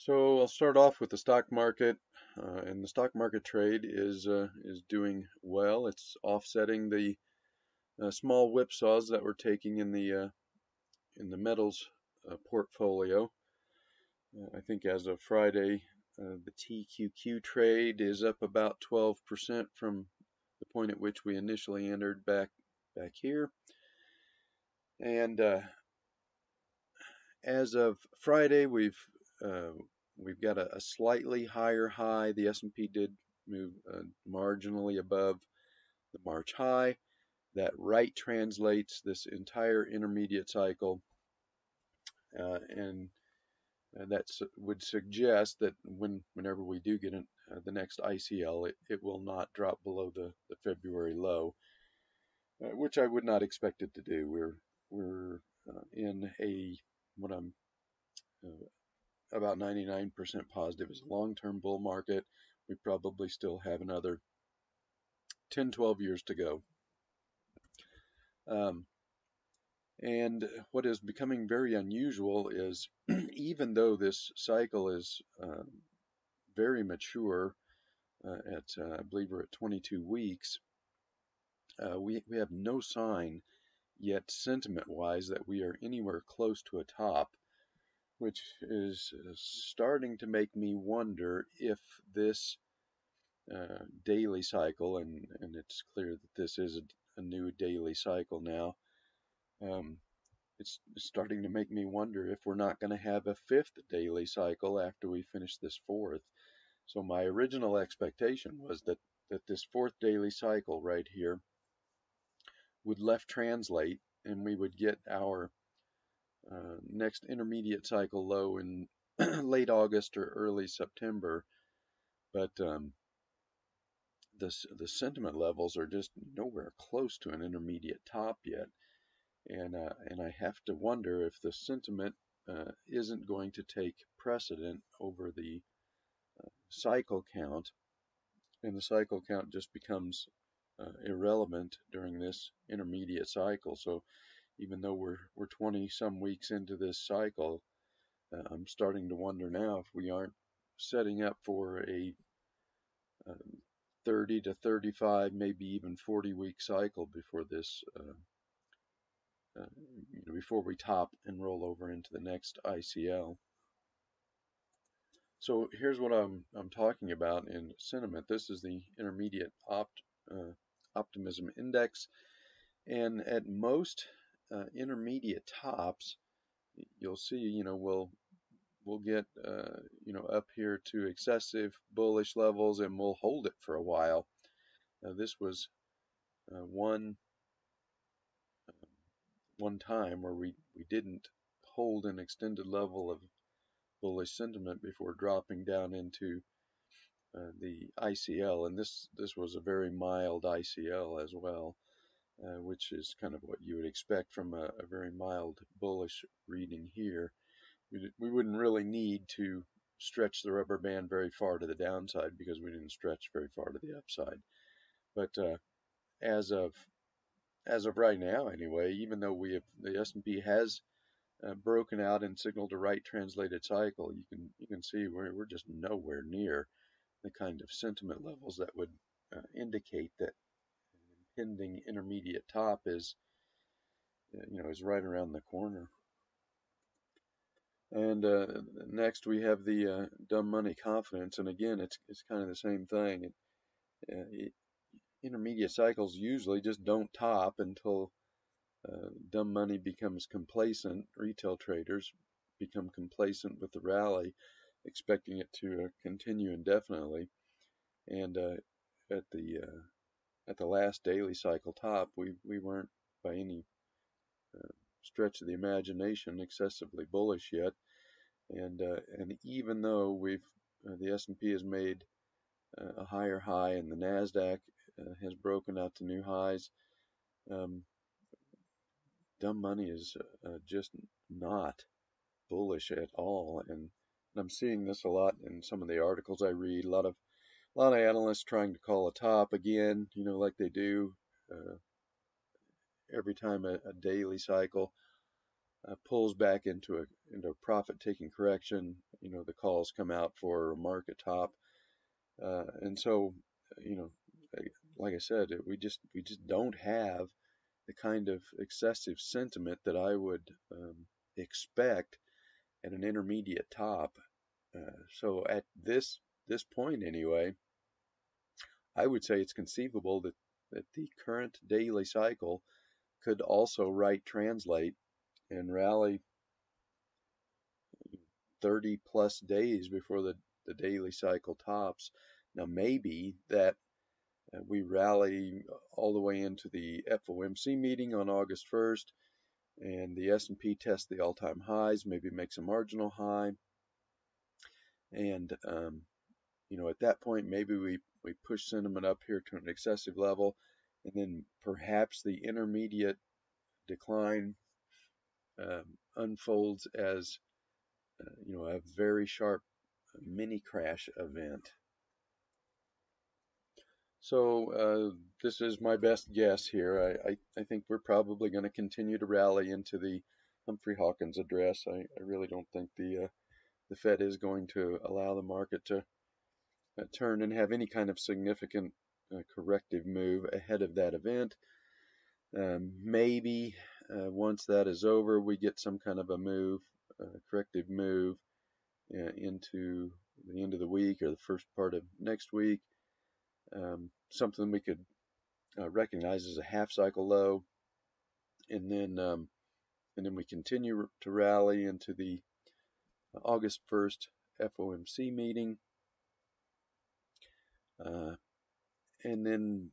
So I'll start off with the stock market, and the stock market trade is doing well. It's offsetting the small whipsaws that we're taking in the metals portfolio. I think as of Friday, the TQQ trade is up about 12% from the point at which we initially entered back here. And as of Friday, uh, we've got a slightly higher high. The S&P did move marginally above the March high. That right translates this entire intermediate cycle, and that would suggest that whenever we do get the next ICL, it will not drop below the February low, which I would not expect it to do. We're in a what I'm about 99% positive is a long-term bull market. We probably still have another 10, 12 years to go. Um, and what is becoming very unusual is even though this cycle is very mature I believe we're at 22 weeks, we have no sign yet sentiment-wise that we are anywhere close to a top, which is starting to make me wonder if this daily cycle, and it's clear that this is a new daily cycle now. Um, it's starting to make me wonder if we're not going to have a fifth daily cycle after we finish this fourth. So my original expectation was that this fourth daily cycle right here would left translate and we would get our next intermediate cycle low in late August or early September. But the sentiment levels are just nowhere close to an intermediate top yet, and I have to wonder if the sentiment isn't going to take precedent over the cycle count, and the cycle count just becomes irrelevant during this intermediate cycle. So even though we're 20 some weeks into this cycle, I'm starting to wonder now if we aren't setting up for a 30 to 35, maybe even 40-week cycle before this, before we top and roll over into the next ICL. So here's what I'm talking about in sentiment. This is the intermediate optimism index, and at most intermediate tops, you'll see, we'll get up here to excessive bullish levels, and we'll hold it for a while. This was one time where we didn't hold an extended level of bullish sentiment before dropping down into the ICL, and this was a very mild ICL as well, which is kind of what you would expect from a very mild bullish reading here. We wouldn't really need to stretch the rubber band very far to the downside because we didn't stretch very far to the upside. But as of right now, anyway, even though the S&P has broken out and signaled a right translated cycle, you can see we're just nowhere near the kind of sentiment levels that would indicate that an impending intermediate top is right around the corner. And next we have the dumb money confidence, and again it's kind of the same thing. Intermediate cycles usually just don't top until dumb money becomes complacent. Retail traders become complacent with the rally, expecting it to continue indefinitely. And at the last daily cycle top, we weren't by any stretch of the imagination excessively bullish yet. And even though the S&P has made a higher high and the Nasdaq has broken out to new highs, um, dumb money is just not bullish at all. And I'm seeing this a lot in some of the articles I read. A lot of analysts trying to call a top again, like they do every time a daily cycle pulls back into a profit-taking correction. The calls come out for a market top, and so you know, like I said, we just don't have the kind of excessive sentiment that I would expect at an intermediate top. So at this point anyway, I would say it's conceivable that the current daily cycle could also right translate and rally 30 plus days before the daily cycle tops. Now maybe that we rally all the way into the FOMC meeting on August 1st, and the S&P tests the all-time highs, maybe makes a marginal high, and at that point maybe we push sentiment up here to an excessive level, and then perhaps the intermediate decline unfolds as a very sharp mini crash event. So this is my best guess here. I think we're probably going to continue to rally into the Humphrey Hawkins address. I really don't think the Fed is going to allow the market to turn and have any kind of significant corrective move ahead of that event. Maybe once that is over, we get some kind of a move, corrective move into the end of the week or the first part of next week. Something we could recognize as a half cycle low, and then we continue to rally into the August 1st FOMC meeting, and then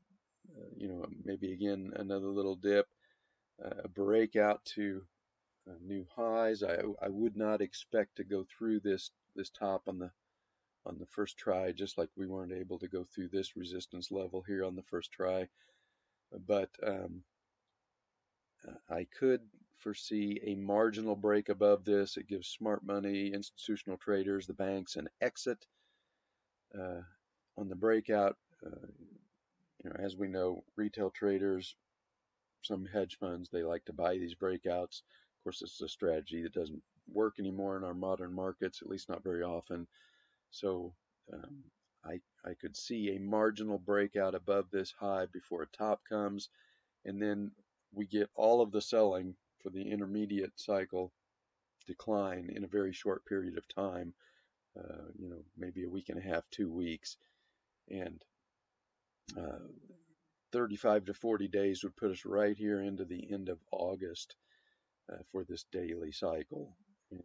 maybe again another little dip, a breakout to new highs. I would not expect to go through this top on the first try, just like we weren't able to go through this resistance level here on the first try. But I could foresee a marginal break above this. It gives smart money, institutional traders, the banks an exit on the breakout. As we know, retail traders, some hedge funds, they like to buy these breakouts. Of course, this is a strategy that doesn't work anymore in our modern markets, at least not very often. So I could see a marginal breakout above this high before a top comes, and then we get all of the selling for the intermediate cycle decline in a very short period of time, maybe a week and a half, 2 weeks, and 35 to 40 days would put us right here into the end of August for this daily cycle. And,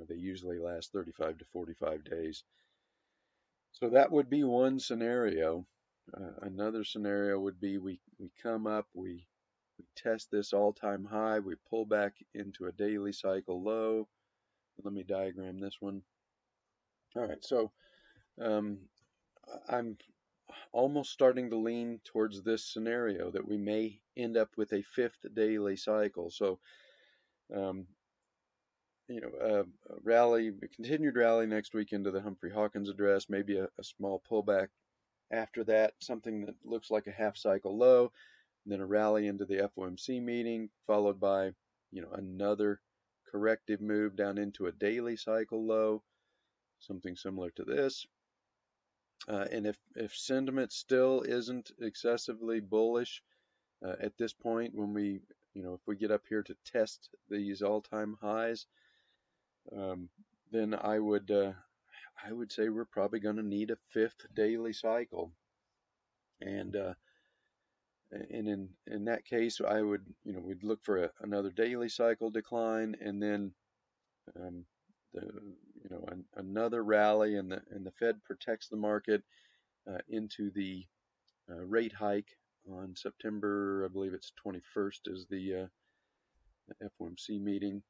they usually last 35 to 45 days. So that would be one scenario. Another scenario would be we come up, we test this all-time high, we pull back into a daily cycle low. Let me diagram this one. All right, so I'm almost starting to lean towards this scenario that we may end up with a fifth daily cycle. So, a continued rally next week into the Humphrey Hawkins address, maybe a small pullback after that, something that looks like a half cycle low, and then a rally into the FOMC meeting, followed by, another corrective move down into a daily cycle low, something similar to this. And if sentiment still isn't excessively bullish at this point, when if we get up here to test these all-time highs, then I would say we're probably going to need a fifth daily cycle, and in that case, I would we'd look for another daily cycle decline, and then another rally, and the Fed protects the market into the rate hike on September, I believe it's 21st is the FOMC meeting,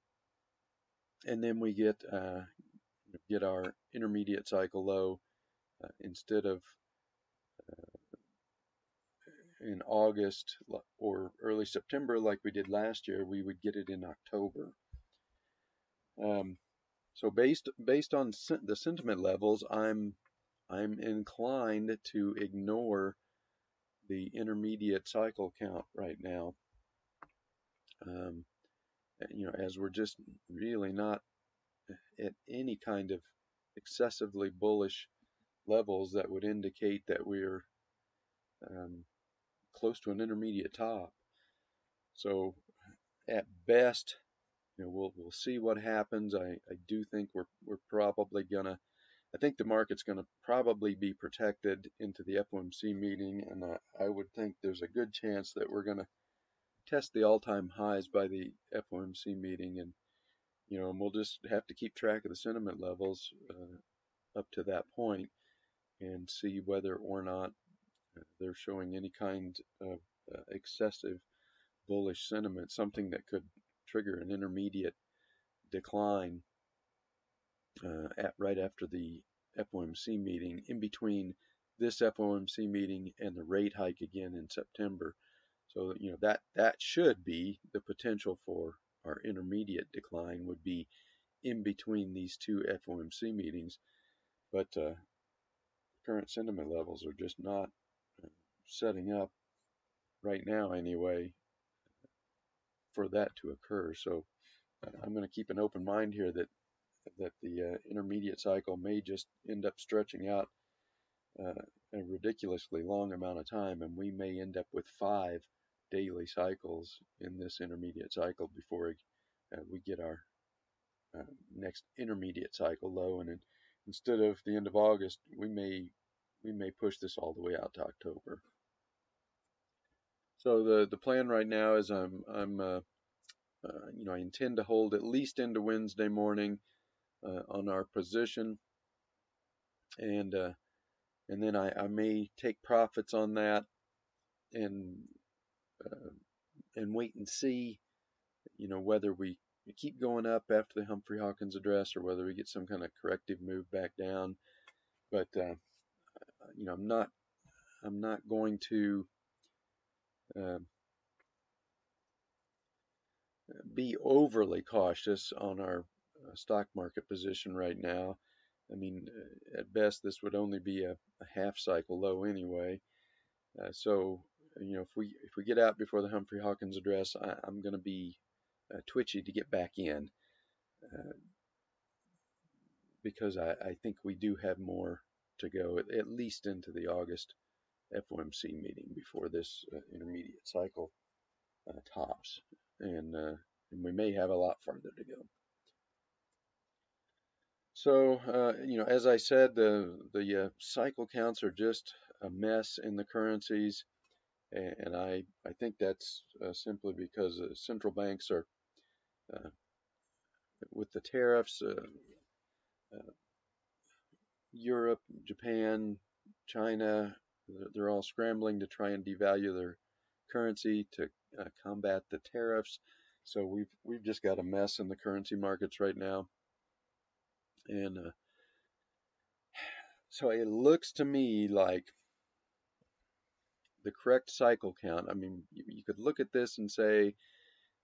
and then we get our intermediate cycle low instead of in August or early September like we did last year, we would get it in October. So based on the sentiment levels, I'm inclined to ignore the intermediate cycle count right now. as we're just really not at any kind of excessively bullish levels that would indicate that we're um, close to an intermediate top. So at best, we'll see what happens. I do think we're probably gonna. I think the market's going to probably be protected into the FOMC meeting, and I would think there's a good chance that we're going to test the all-time highs by the FOMC meeting, and and we'll just have to keep track of the sentiment levels up to that point and see whether or not they're showing any kind of excessive bullish sentiment, something that could trigger an intermediate decline right after the FOMC meeting, in between this FOMC meeting and the rate hike again in September. So that should be the potential for our intermediate decline, would be in between these two FOMC meetings. But current sentiment levels are just not setting up right now anyway for that to occur. So I'm going to keep an open mind here that the intermediate cycle may just end up stretching out a ridiculously long amount of time, and we may end up with 5 daily cycles in this intermediate cycle before we get our next intermediate cycle low. And instead of the end of August, we may push this all the way out to October. So the plan right now is I intend to hold at least into Wednesday morning on our position, and then I may take profits on that and uh, and wait and see, whether we keep going up after the Humphrey Hawkins address or whether we get some kind of corrective move back down. But I'm not going to uh, be overly cautious on our stock market position right now. I mean, at best, this would only be a half cycle low anyway. So, if we get out before the Humphrey Hawkins address, I'm going to be twitchy to get back in uh, because I think we do have more to go, at least into the August FOMC meeting before this intermediate cycle tops, and we may have a lot farther to go. So, as I said, the cycle counts are just a mess in the currencies, and I think that's simply because central banks are uh, with the tariffs. Uh, Europe, Japan, China, they're all scrambling to try and devalue their currency to combat the tariffs. So we've just got a mess in the currency markets right now, and so it looks to me like the correct cycle count. I mean, you could look at this and say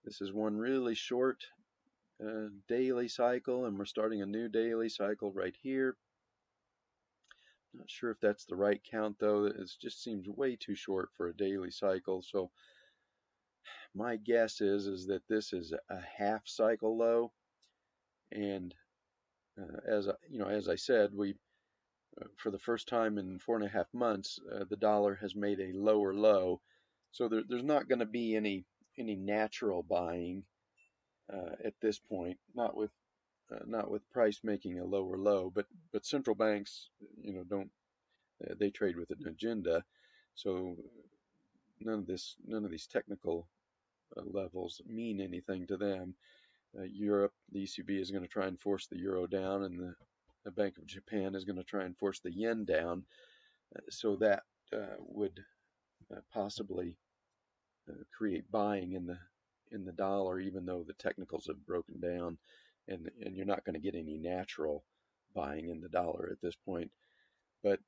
this is one really short daily cycle, and we're starting a new daily cycle right here. Not sure if that's the right count though. It just seems way too short for a daily cycle. So my guess is that this is a half cycle low, and as I said, we for the first time in 4.5 months, the dollar has made a lower low. So there's not going to be any natural buying at this point, not with price making a lower low, but central banks, don't they trade with an agenda, so none of these technical levels mean anything to them. Europe, the ECB is going to try and force the euro down, and the Bank of Japan is going to try and force the yen down. So that would possibly create buying in the dollar, even though the technicals have broken down, and you're not going to get any natural buying in the dollar at this point. But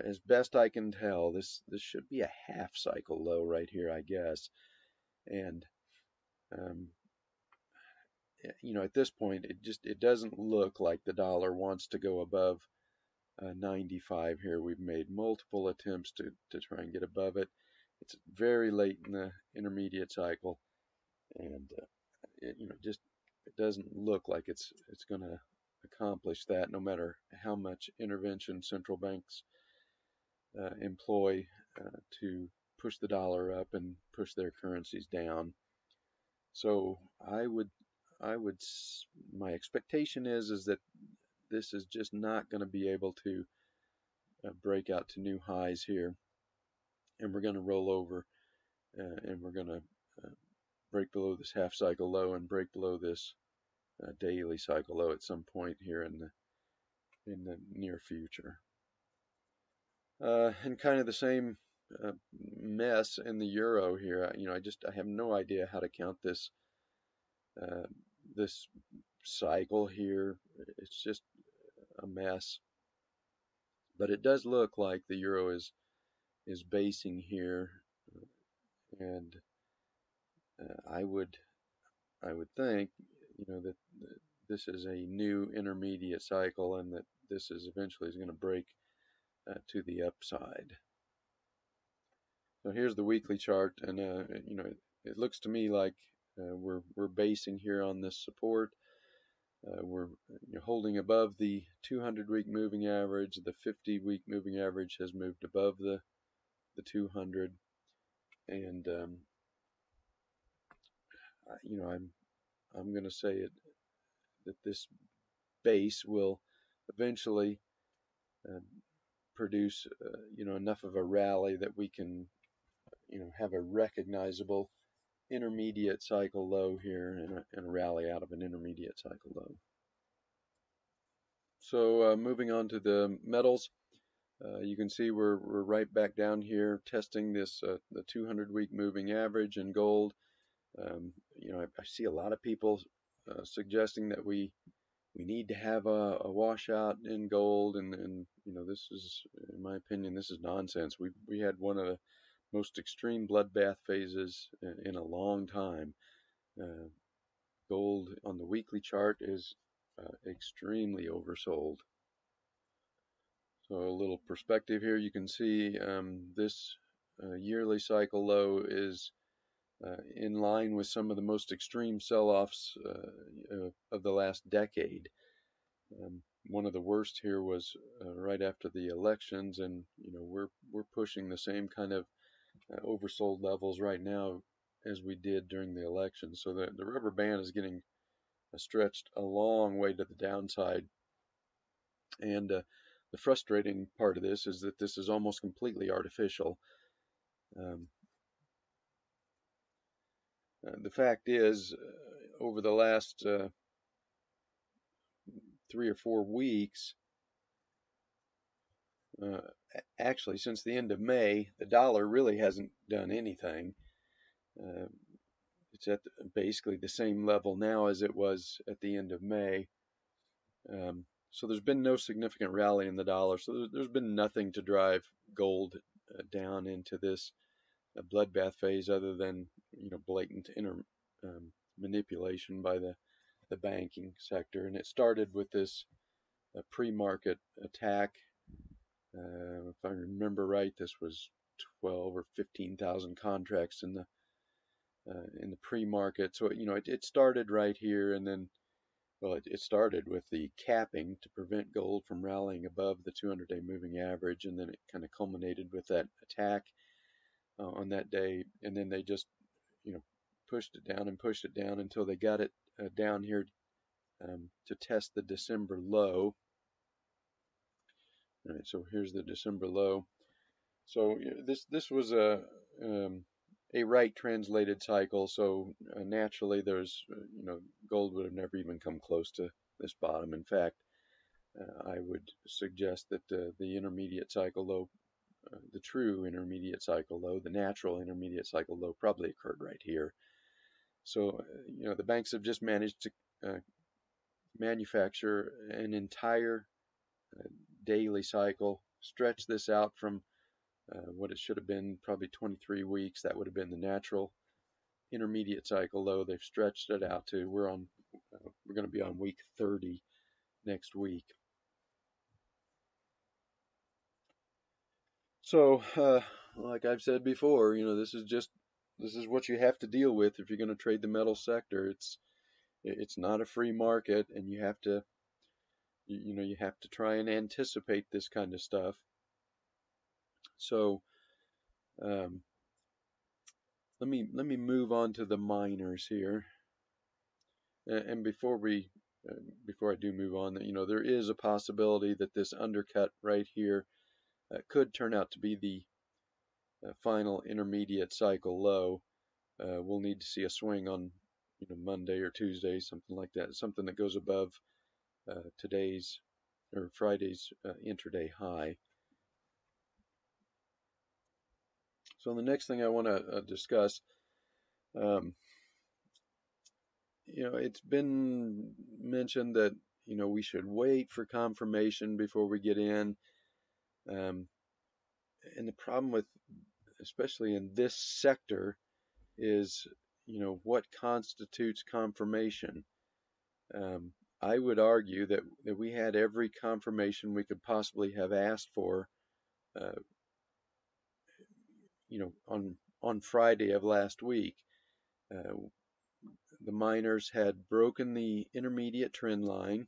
as best I can tell, this should be a half cycle low right here, I guess. And um, at this point, it doesn't look like the dollar wants to go above 95 here. We've made multiple attempts to try and get above it. It's very late in the intermediate cycle, and just it doesn't look like it's going to accomplish that, no matter how much intervention central banks employ to push the dollar up and push their currencies down. So I would, my expectation is that this is just not going to be able to break out to new highs here, and we're going to roll over, and we're going to uh, break below this half cycle low and break below this daily cycle low at some point here in the near future. And kind of the same uh, mess in the euro here. I have no idea how to count uh, this cycle here. It's just a mess. But it does look like the euro is basing here, and I would think that this is a new intermediate cycle, and that this is eventually going to break to the upside. So here's the weekly chart, and it looks to me like we're basing here on this support. We're holding above the 200-week moving average. The 50-week moving average has moved above the 200, and I'm going to say that this base will eventually uh, produce enough of a rally that we can have a recognizable intermediate cycle low here, and a rally out of an intermediate cycle low. So moving on to the metals, you can see we're right back down here testing this the 200-week moving average in gold. I see a lot of people suggesting that we need to have a washout in gold, and this is, in my opinion, this is nonsense. We had one of the most extreme bloodbath phases in a long time. Uh, Gold on the weekly chart is extremely oversold. So a little perspective here, you can see this yearly cycle low is in line with some of the most extreme sell-offs of the last decade. One of the worst here was right after the elections, and we're pushing the same kind of oversold levels right now as we did during the election. So the rubber band is getting stretched a long way to the downside, and the frustrating part of this is that this is almost completely artificial. Um, the fact is, over the last 3 or 4 weeks, uh, actually since the end of May, the dollar really hasn't done anything. Uh, it's at basically the same level now as it was at the end of May. So there's been no significant rally in the dollar. So there's been nothing to drive gold down into this bloodbath phase, other than blatant manipulation by the banking sector. And it started with this pre-market attack. If I remember right, this was 12 or 15,000 contracts in the pre-market. So it started right here, and then it started with the capping to prevent gold from rallying above the 200-day moving average, and then it kind of culminated with that attack on that day, and then they just pushed it down and pushed it down until they got it down here to test the December low. All right, so here's the December low. So this was a right translated cycle. So naturally, there's gold would have never even come close to this bottom. In fact, I would suggest that the intermediate cycle low, the true intermediate cycle low, the natural intermediate cycle low, probably occurred right here. So the banks have just managed to manufacture an entire daily cycle, stretch this out from what it should have been, probably 23 weeks. That would have been the natural intermediate cycle low. They've stretched it out to we're going to be on week 30 next week. So like I've said before, this is just this is what you have to deal with if you're going to trade the metal sector. It's not a free market, and you have to you have to try and anticipate this kind of stuff. So um, let me move on to the miners here. And before I do move on, there is a possibility that this undercut right here could turn out to be the final intermediate cycle low. We'll need to see a swing on Monday or Tuesday, something like that, something that goes above today's or Friday's intraday high. So the next thing I want to discuss, it's been mentioned that we should wait for confirmation before we get in, and the problem with, especially in this sector, is what constitutes confirmation. I would argue that we had every confirmation we could possibly have asked for, uh, on Friday of last week. The miners had broken the intermediate trend line.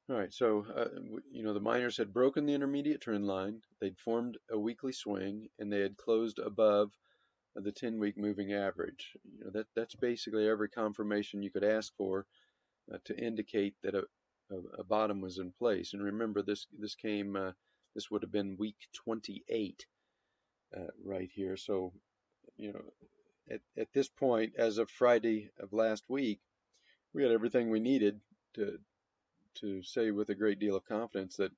All right, so the miners had broken the intermediate trend line. They'd formed a weekly swing, and they had closed above the 10-week moving average. That's basically every confirmation you could ask for to indicate that a bottom was in place. And remember, this would have been week 28 right here. So at this point, as of Friday of last week, we had everything we needed to say with a great deal of confidence that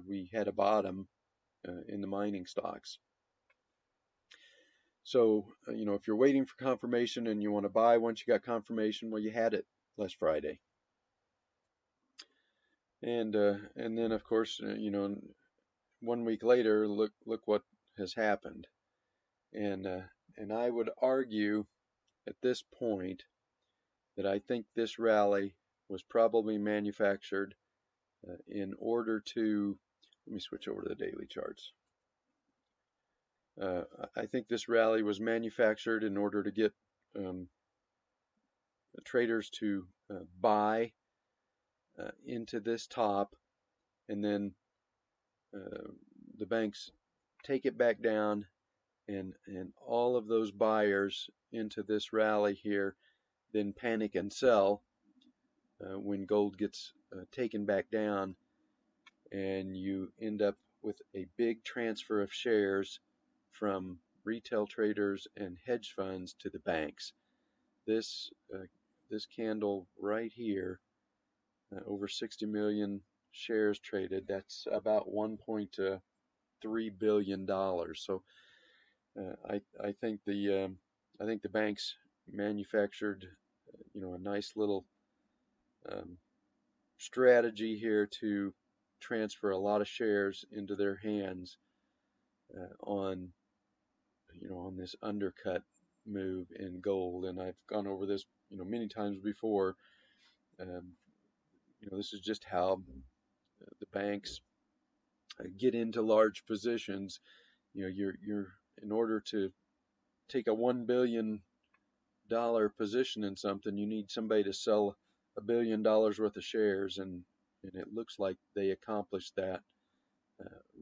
we had a bottom in the mining stocks. So, if you're waiting for confirmation and you want to buy once you got confirmation, well, you had it last Friday. And then, of course, 1 week later, look what has happened. And I would argue at this point that I think this rally was probably manufactured in order to, let me switch over to the daily charts. I think this rally was manufactured in order to get traders to buy into this top, and then the banks take it back down, and all of those buyers into this rally here then panic and sell when gold gets taken back down, and you end up with a big transfer of shares from retail traders and hedge funds to the banks. This candle right here, over 60 million shares traded. That's about $1.3 billion. So I think the banks manufactured a nice little strategy here to transfer a lot of shares into their hands on this undercut move in gold. And I've gone over this many times before. This is just how the banks get into large positions. You're in order to take a $1 billion position in something, you need somebody to sell $1 billion worth of shares, and it looks like they accomplished that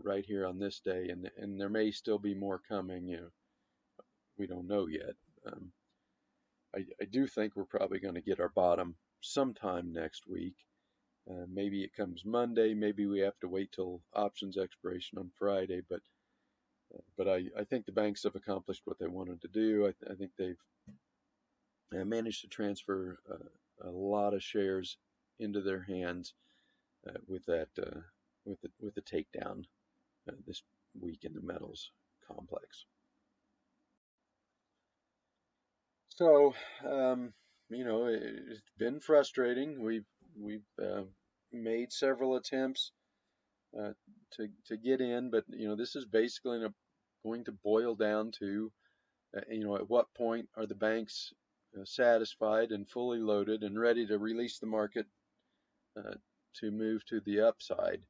right here on this day, and there may still be more coming. We don't know yet. I do think we're probably going to get our bottom sometime next week. Maybe it comes Monday. Maybe we have to wait till options expiration on Friday. But I think the banks have accomplished what they wanted to do. I think they've managed to transfer a lot of shares into their hands with that with the takedown this week in the metals complex. So it's been frustrating. We've made several attempts to get in, but this is basically going to boil down to at what point are the banks satisfied and fully loaded and ready to release the market to move to the upside.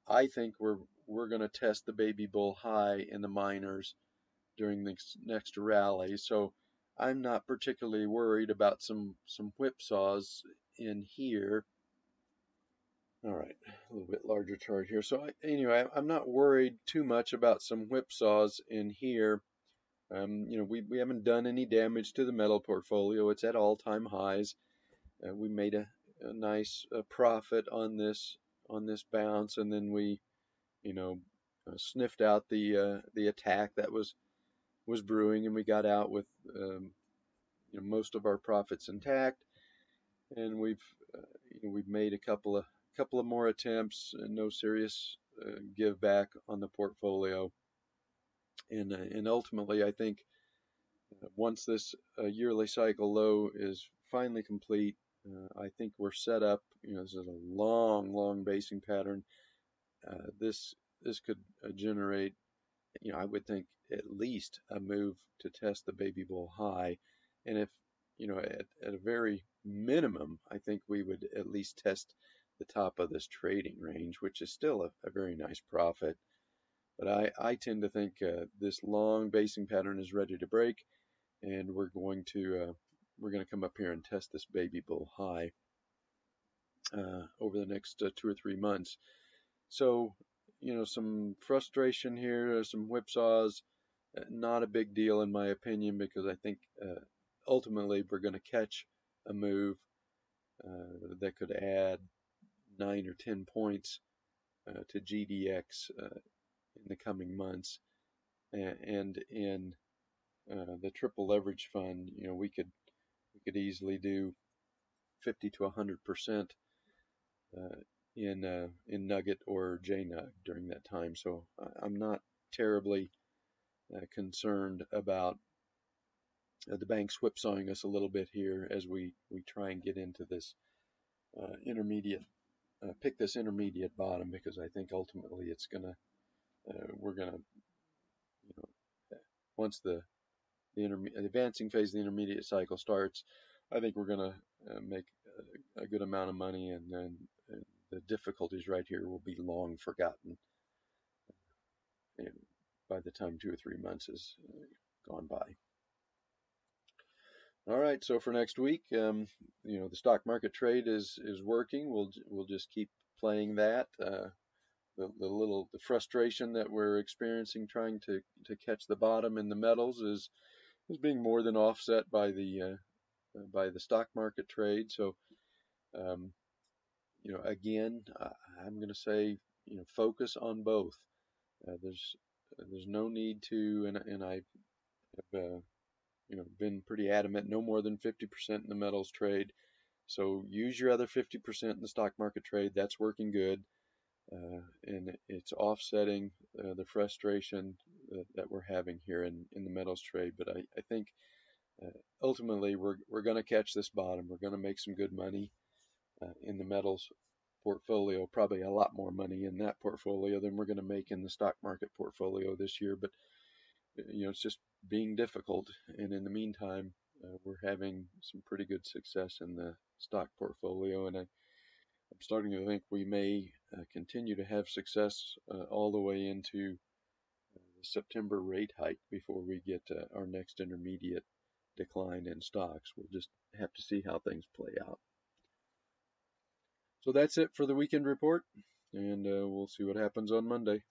I think we're going to test the baby bull high in the miners during this next rally. So I'm not particularly worried about some whipsaws in here. All right, a little bit larger chart here. So anyway, I'm not worried too much about some whipsaws in here. We haven't done any damage to the metal portfolio. It's at all-time highs. We made a nice profit on this bounce, and then we, sniffed out the attack that was brewing, and we got out with most of our profits intact. And we've made a couple of more attempts, and no serious give back on the portfolio. And ultimately, I think once this yearly cycle low is finally complete, I think we're set up. This is a long basing pattern. This could generate, I would think at least a move to test the baby bull high, and if at a very minimum, I think we would at least test the top of this trading range, which is still a very nice profit. But I tend to think this long basing pattern is ready to break, and we're going to come up here and test this baby bull high over the next 2 or 3 months. So, some frustration here, some whipsaws, not a big deal in my opinion, because I think ultimately we're going to catch a move that could add 9 or 10 points to GDX in the coming months. And in the triple leverage fund, we could easily do 50 to 100% in Nugget or JNUG during that time. So I'm not terribly concerned about the banks whipsawing us a little bit here as we try and get into this intermediate, pick this intermediate bottom, because I think ultimately it's gonna, we're gonna, once the advancing phase of the intermediate cycle starts, I think we're gonna make a good amount of money, and then the difficulties right here will be long forgotten by the time 2 or 3 months is gone by. All right, so for next week, the stock market trade is working. We'll just keep playing that. The frustration that we're experiencing trying to catch the bottom in the metals is being more than offset by the stock market trade. So again, I'm going to say focus on both. There's no need to, and I have been pretty adamant, no more than 50% in the metals trade. So use your other 50% in the stock market trade. That's working good. And it's offsetting the frustration that we're having here in the metals trade. But I think ultimately we're going to catch this bottom. We're going to make some good money in the metals portfolio, probably a lot more money in that portfolio than we're going to make in the stock market portfolio this year. But it's just being difficult, and in the meantime we're having some pretty good success in the stock portfolio, and I'm starting to think we may continue to have success all the way into the September rate hike before we get our next intermediate decline in stocks. We'll just have to see how things play out. So that's it for the weekend report, and we'll see what happens on Monday.